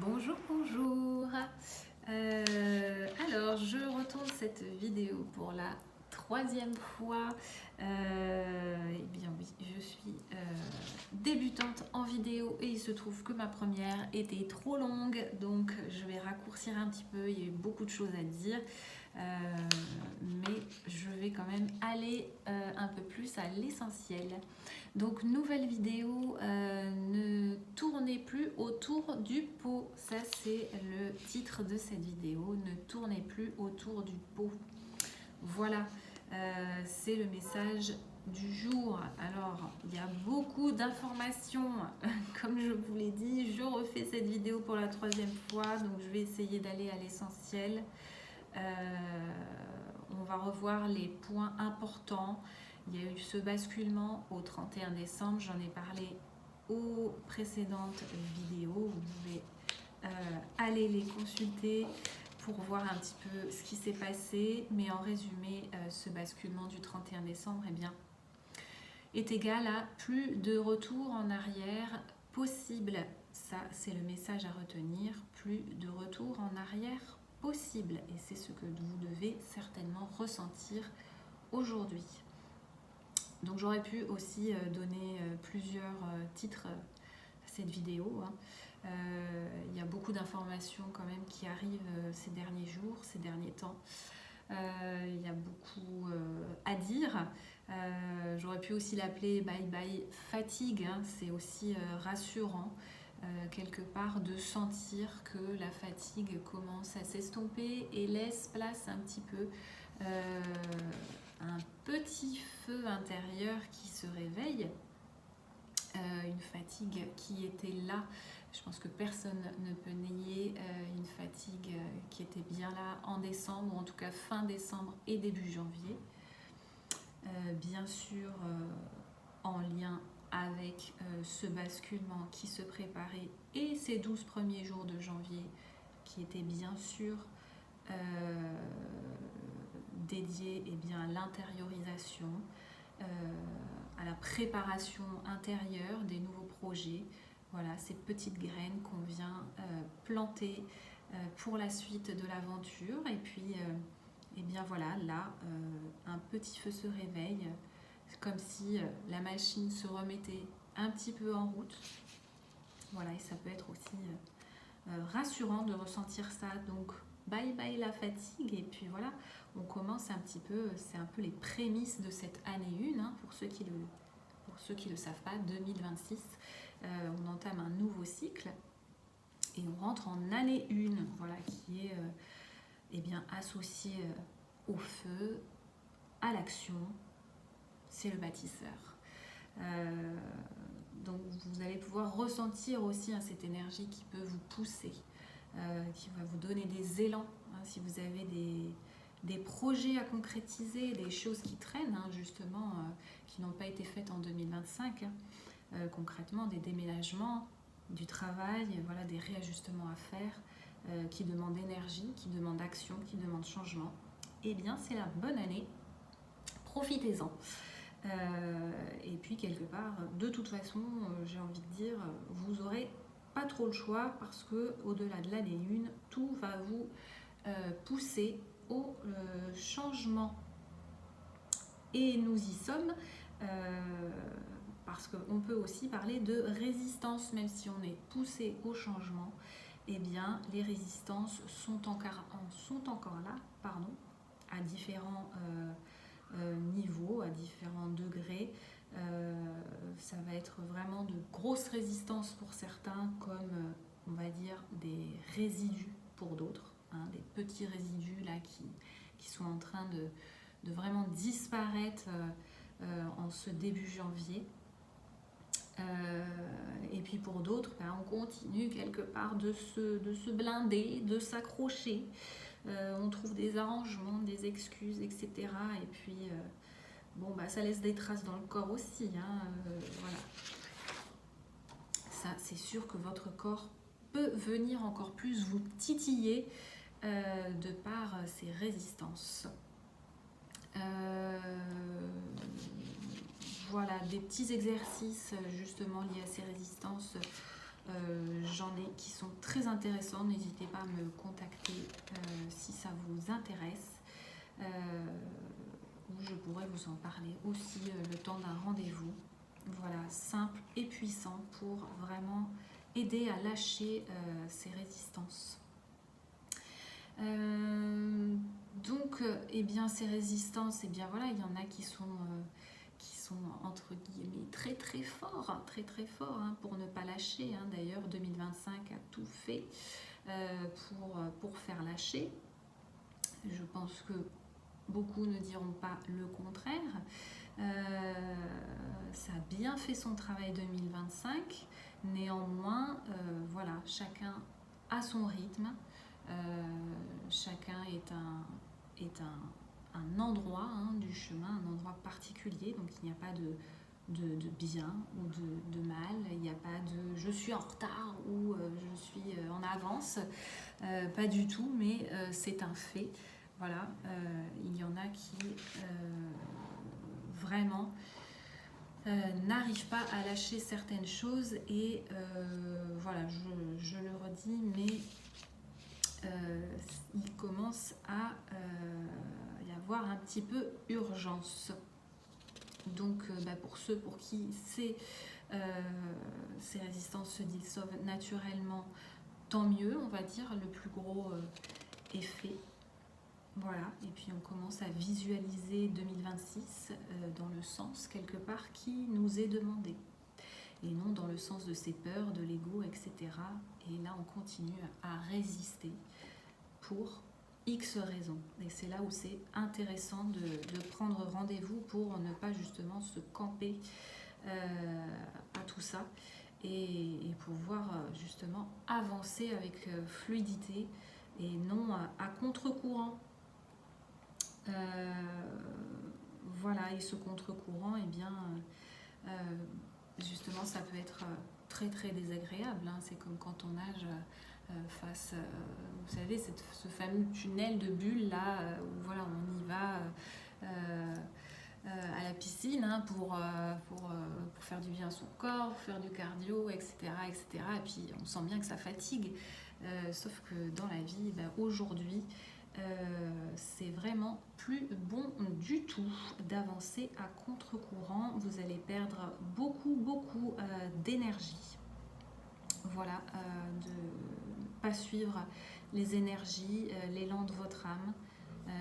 Bonjour, bonjour. Alors, je retourne cette vidéo pour la troisième fois. Eh bien oui, je suis débutante en vidéo et il se trouve que ma première était trop longue, donc je vais raccourcir un petit peu. Il y a eu beaucoup de choses à dire, mais je vais quand même aller un peu plus à l'essentiel. Donc nouvelle vidéo, ne tournez plus autour du pot. Ça c'est le titre de cette vidéo, ne tournez plus autour du pot. Voilà, c'est le message du jour. Alors il y a beaucoup d'informations, comme je vous l'ai dit, je refais cette vidéo pour la troisième fois, donc je vais essayer d'aller à l'essentiel. On va revoir les points importants. Il y a eu ce basculement au 31 décembre, j'en ai parlé aux précédentes vidéos. Vous pouvez aller les consulter pour voir un petit peu ce qui s'est passé. Mais en résumé, ce basculement du 31 décembre est égal à plus de retour en arrière possible. Ça, c'est le message à retenir. Plus de retour en arrière possible. Et c'est ce que vous devez certainement ressentir aujourd'hui. Donc j'aurais pu aussi donner plusieurs titres à cette vidéo. Il y a beaucoup d'informations quand même qui arrivent ces derniers jours, ces derniers temps. Il y a beaucoup à dire. J'aurais pu aussi l'appeler bye bye fatigue. C'est aussi rassurant quelque part de sentir que la fatigue commence à s'estomper et laisse place un petit peu un petit feu intérieur qui se réveille, une fatigue qui était là. Je pense que personne ne peut nier une fatigue qui était bien là en décembre, ou en tout cas fin décembre et début janvier. Bien sûr, en lien avec ce basculement qui se préparait et ces 12 premiers jours de janvier qui étaient bien sûr dédiés à l'intériorisation, à la préparation intérieure des nouveaux projets. Voilà, ces petites graines qu'on vient planter pour la suite de l'aventure. Et puis, voilà, là, un petit feu se réveille. C'est comme si la machine se remettait un petit peu en route. Voilà, et ça peut être aussi rassurant de ressentir ça. Donc, bye bye la fatigue. Et puis voilà, on commence un petit peu, c'est un peu les prémices de cette année 1, pour ceux qui le savent pas, 2026. On entame un nouveau cycle et on rentre en année 1, voilà, qui est associée au feu, à l'action. C'est le bâtisseur. Donc vous allez pouvoir ressentir aussi cette énergie qui peut vous pousser, qui va vous donner des élans, si vous avez des projets à concrétiser, des choses qui traînent justement, qui n'ont pas été faites en 2025, concrètement des déménagements, du travail, voilà, des réajustements à faire, qui demandent énergie, qui demandent action, qui demandent changement. Eh bien c'est la bonne année, profitez-en. Et puis quelque part, de toute façon, j'ai envie de dire, vous aurez pas trop le choix parce que au-delà de l'année 1, tout va vous pousser au changement. Et nous y sommes, parce qu'on peut aussi parler de résistance, même si on est poussé au changement. Eh bien, les résistances sont encore là, à différents niveaux, à différents degrés. Ça va être vraiment de grosses résistances pour certains, comme on va dire des résidus pour d'autres, des petits résidus là qui sont en train de vraiment disparaître en ce début janvier. Et puis pour d'autres, on continue quelque part de se blinder, de s'accrocher. On trouve des arrangements, des excuses, etc. Et puis, ça laisse des traces dans le corps aussi. Voilà. Ça, c'est sûr que votre corps peut venir encore plus vous titiller de par ces résistances. Voilà, des petits exercices justement liés à ces résistances J'en ai qui sont très intéressants. N'hésitez pas à me contacter si ça vous intéresse. Ou je pourrais vous en parler aussi le temps d'un rendez-vous. Voilà, simple et puissant pour vraiment aider à lâcher ces résistances. Donc, eh bien, ces résistances, eh bien voilà, il y en a qui sont entre guillemets très très forts, hein, pour ne pas lâcher. Hein. D'ailleurs, 2025 a tout fait pour faire lâcher. Je pense que beaucoup ne diront pas le contraire. Ça a bien fait son travail 2025. Néanmoins, voilà, chacun a son rythme. Chacun est un endroit du chemin, un endroit particulier. Donc il n'y a pas de bien ou de mal. Il n'y a pas de je suis en retard ou je suis en avance. Pas du tout, mais c'est un fait. Voilà, il y en a qui vraiment n'arrivent pas à lâcher certaines choses et voilà, je le redis, mais il commence à y avoir un petit peu urgence. Donc pour ceux pour qui ces résistances se dissolvent naturellement, tant mieux, on va dire, le plus gros est fait. Voilà, et puis on commence à visualiser 2026 dans le sens quelque part qui nous est demandé. Et non dans le sens de ses peurs, de l'ego, etc. Et là on continue à résister pour X raisons. Et c'est là où c'est intéressant de prendre rendez-vous pour ne pas justement se camper à tout ça et pouvoir justement avancer avec fluidité et non à contre-courant. Voilà, et ce contre-courant, eh bien, justement, ça peut être très très désagréable. Hein. C'est comme quand on nage face, vous savez, ce fameux tunnel de bulles là, où voilà, on y va à la piscine pour faire du bien à son corps, pour faire du cardio, etc., etc. Et puis on sent bien que ça fatigue. Sauf que dans la vie, aujourd'hui, c'est vraiment plus bon du tout d'avancer à contre-courant. Vous allez perdre beaucoup d'énergie. Voilà, de ne pas suivre les énergies, l'élan de votre âme,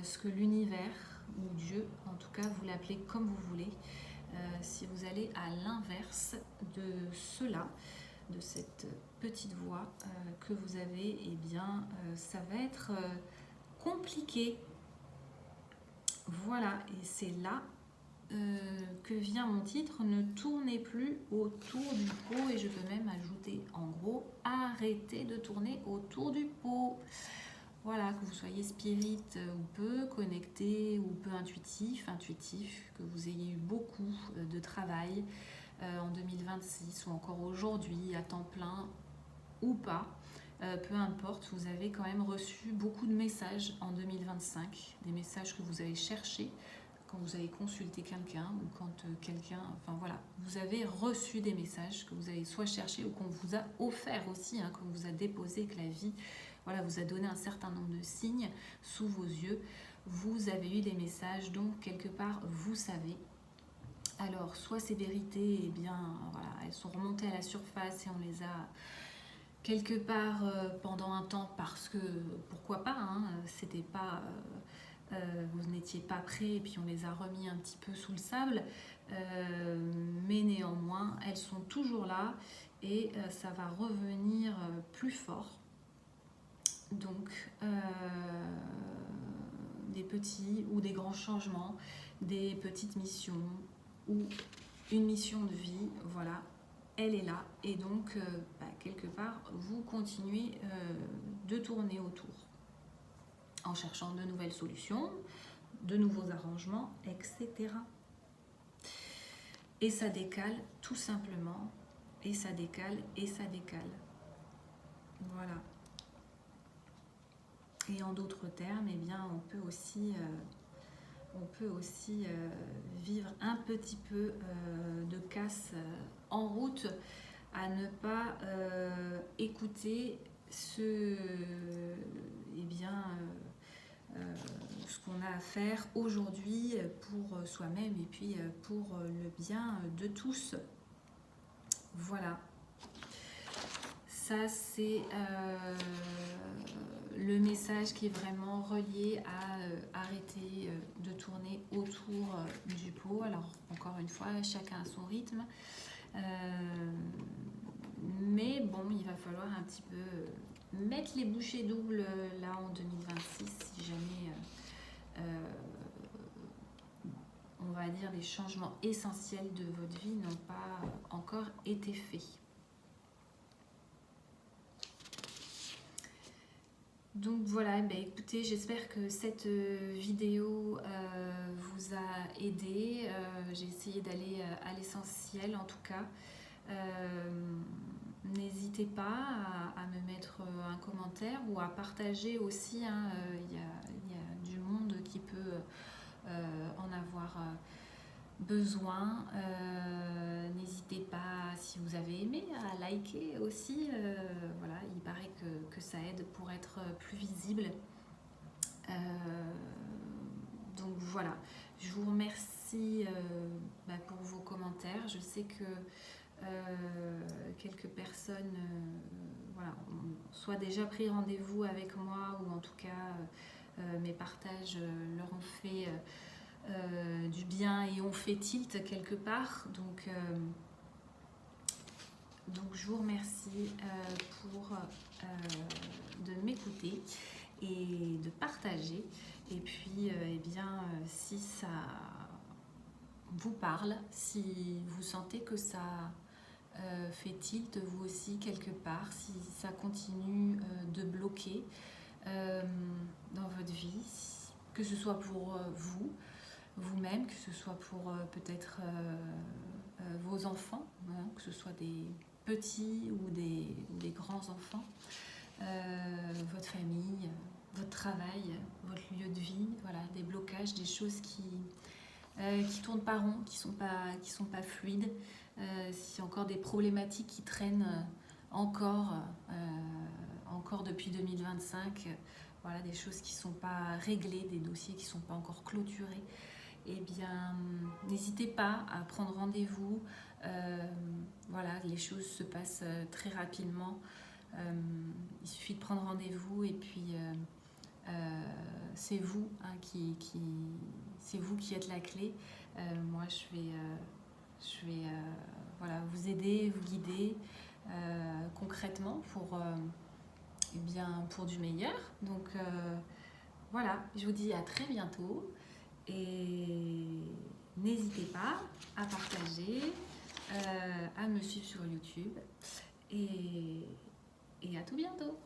ce que l'univers ou Dieu, en tout cas, vous l'appelez comme vous voulez. Si vous allez à l'inverse de cela, de cette petite voie que vous avez, eh bien, ça va être compliqué. Voilà, et c'est là que vient mon titre, ne tournez plus autour du pot, et je peux même ajouter en gros, arrêtez de tourner autour du pot. Voilà, que vous soyez spirit ou peu, connecté ou peu intuitif, que vous ayez eu beaucoup de travail en 2026 ou encore aujourd'hui à temps plein ou pas. Peu importe, vous avez quand même reçu beaucoup de messages en 2025, des messages que vous avez cherchés quand vous avez consulté quelqu'un ou quand quelqu'un, enfin voilà, vous avez reçu des messages que vous avez soit cherchés ou qu'on vous a offert aussi, qu'on vous a déposé, que la vie voilà, vous a donné un certain nombre de signes sous vos yeux. Vous avez eu des messages, donc quelque part vous savez. Alors soit ces vérités, eh bien voilà, elles sont remontées à la surface et on les a quelque part pendant un temps parce que pourquoi pas, c'était pas vous n'étiez pas prêts et puis on les a remis un petit peu sous le sable, mais néanmoins elles sont toujours là et ça va revenir plus fort. Donc des petits ou des grands changements, des petites missions ou une mission de vie, voilà, elle est là et donc quelque part vous continuez de tourner autour en cherchant de nouvelles solutions, de nouveaux arrangements, etc. Et ça décale tout simplement, et ça décale, et ça décale. Voilà. Et en d'autres termes, eh bien, on peut aussi vivre un petit peu de casse en route à ne pas écouter ce qu'on a à faire aujourd'hui pour soi-même et puis pour le bien de tous. Voilà. Ça, c'est le message qui est vraiment relié à arrêter de tourner autour du pot. Alors, encore une fois, chacun a son rythme. Mais bon, il va falloir un petit peu mettre les bouchées doubles là en 2026 si jamais on va dire des changements essentiels de votre vie n'ont pas encore été faits. Donc voilà, écoutez, j'espère que cette vidéo vous a aidé. J'ai essayé d'aller à l'essentiel en tout cas. N'hésitez pas à me mettre un commentaire ou à partager aussi. Hein, y a du monde qui peut en avoir besoin. N'hésitez pas, si vous avez aimé, à liker aussi. Voilà, il paraît que ça aide pour être plus visible. Donc voilà, je vous remercie pour vos commentaires. Je sais que quelques personnes ont soit déjà pris rendez-vous avec moi ou en tout cas mes partages leur ont fait du bien et ont fait tilt quelque part. Donc je vous remercie de m'écouter et de partager. Et puis, si ça vous parle, si vous sentez que ça fait tilt vous aussi quelque part, si ça continue de bloquer dans votre vie, que ce soit pour vous-même, que ce soit pour peut-être vos enfants, hein, que ce soit des petits ou des grands enfants, votre famille, votre travail, votre lieu de vie, voilà, des blocages, des choses qui tournent pas rond, qui sont pas fluides, s'il y a encore des problématiques qui traînent encore depuis 2025, voilà, des choses qui sont pas réglées, des dossiers qui sont pas encore clôturés, eh bien n'hésitez pas à prendre rendez-vous. Voilà, les choses se passent très rapidement. Il suffit de prendre rendez-vous et puis c'est vous c'est vous qui êtes la clé. Moi je vais vous aider, vous guider concrètement pour du meilleur. Donc voilà, je vous dis à très bientôt et n'hésitez pas à partager, à me suivre sur YouTube et à tout bientôt.